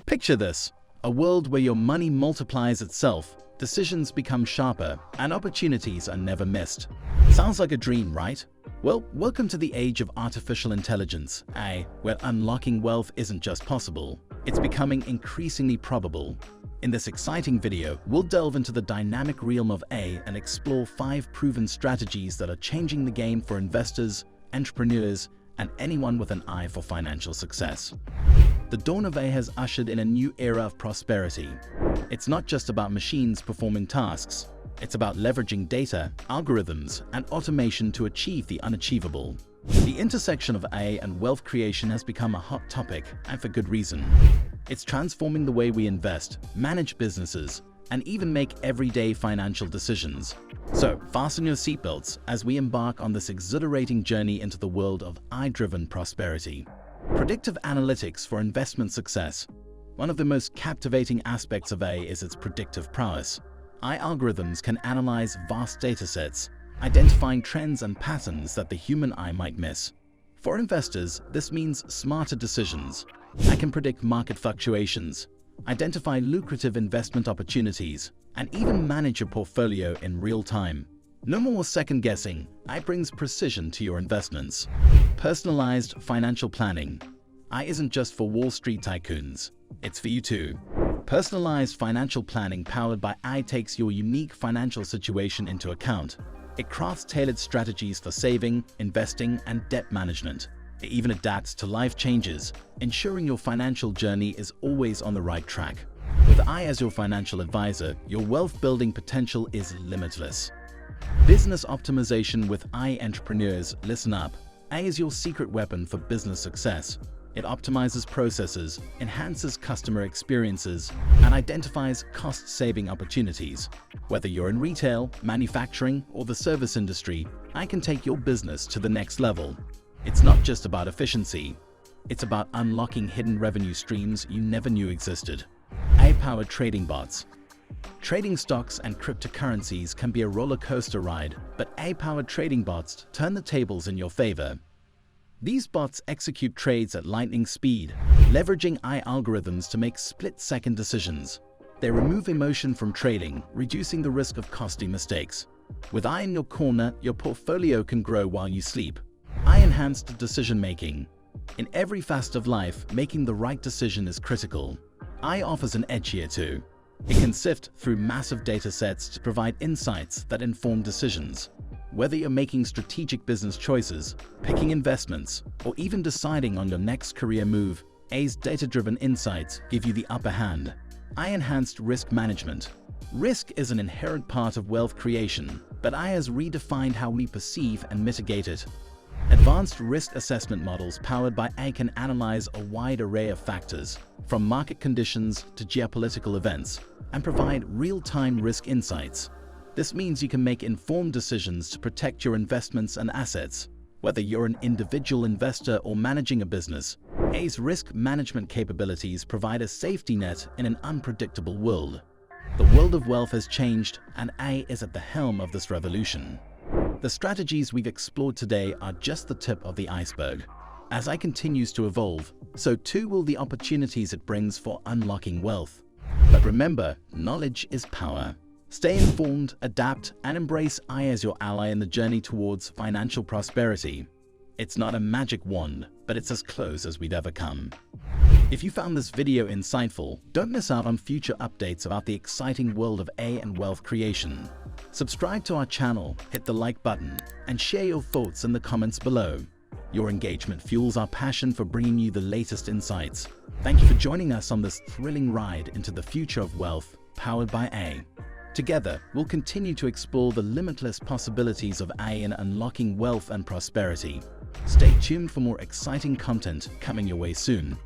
Picture this: a world where your money multiplies itself, decisions become sharper, and opportunities are never missed. Sounds like a dream, right? Well, welcome to the age of artificial intelligence, AI, where unlocking wealth isn't just possible, it's becoming increasingly probable. In this exciting video, we'll delve into the dynamic realm of AI and explore 5 proven strategies that are changing the game for investors, entrepreneurs, and anyone with an eye for financial success. The dawn of AI has ushered in a new era of prosperity. It's not just about machines performing tasks. It's about leveraging data, algorithms, and automation to achieve the unachievable. The intersection of AI and wealth creation has become a hot topic, and for good reason. It's transforming the way we invest, manage businesses, and even make everyday financial decisions. So, fasten your seatbelts as we embark on this exhilarating journey into the world of AI-driven prosperity. Predictive analytics for investment success. One of the most captivating aspects of AI is its predictive prowess. AI algorithms can analyze vast datasets, identifying trends and patterns that the human eye might miss. For investors, this means smarter decisions. I can predict market fluctuations, identify lucrative investment opportunities, and even manage your portfolio in real time. No more second-guessing. AI brings precision to your investments. Personalized financial planning. AI isn't just for Wall Street tycoons. It's for you too. Personalized financial planning powered by AI takes your unique financial situation into account. It crafts tailored strategies for saving, investing, and debt management. It even adapts to life changes, ensuring your financial journey is always on the right track. With AI as your financial advisor, your wealth-building potential is limitless. Business optimization with AI entrepreneurs, listen up. AI is your secret weapon for business success. It optimizes processes, enhances customer experiences, and identifies cost-saving opportunities. Whether you're in retail, manufacturing, or the service industry, AI can take your business to the next level. It's not just about efficiency. It's about unlocking hidden revenue streams you never knew existed. AI-powered trading bots. Trading stocks and cryptocurrencies can be a roller coaster ride, but AI-powered trading bots turn the tables in your favor. These bots execute trades at lightning speed, leveraging AI algorithms to make split-second decisions. They remove emotion from trading, reducing the risk of costly mistakes. With AI in your corner, your portfolio can grow while you sleep. AI-enhanced decision-making. In every facet of life, making the right decision is critical. AI offers an edge here too. It can sift through massive data sets to provide insights that inform decisions. Whether you're making strategic business choices, picking investments, or even deciding on your next career move, AI's data-driven insights give you the upper hand. AI-enhanced risk management. Risk is an inherent part of wealth creation, but AI has redefined how we perceive and mitigate it. Advanced risk assessment models powered by AI can analyze a wide array of factors, from market conditions to geopolitical events, and provide real-time risk insights. This means you can make informed decisions to protect your investments and assets. Whether you're an individual investor or managing a business, AI's risk management capabilities provide a safety net in an unpredictable world. The world of wealth has changed, and AI is at the helm of this revolution. The strategies we've explored today are just the tip of the iceberg. As AI continues to evolve, so too will the opportunities it brings for unlocking wealth. But remember, knowledge is power. Stay informed, adapt, and embrace AI as your ally in the journey towards financial prosperity. It's not a magic wand, but it's as close as we'd ever come. If you found this video insightful, don't miss out on future updates about the exciting world of AI and wealth creation. Subscribe to our channel, hit the like button, and share your thoughts in the comments below. Your engagement fuels our passion for bringing you the latest insights. Thank you for joining us on this thrilling ride into the future of wealth, powered by AI. Together, we'll continue to explore the limitless possibilities of AI in unlocking wealth and prosperity. Stay tuned for more exciting content coming your way soon.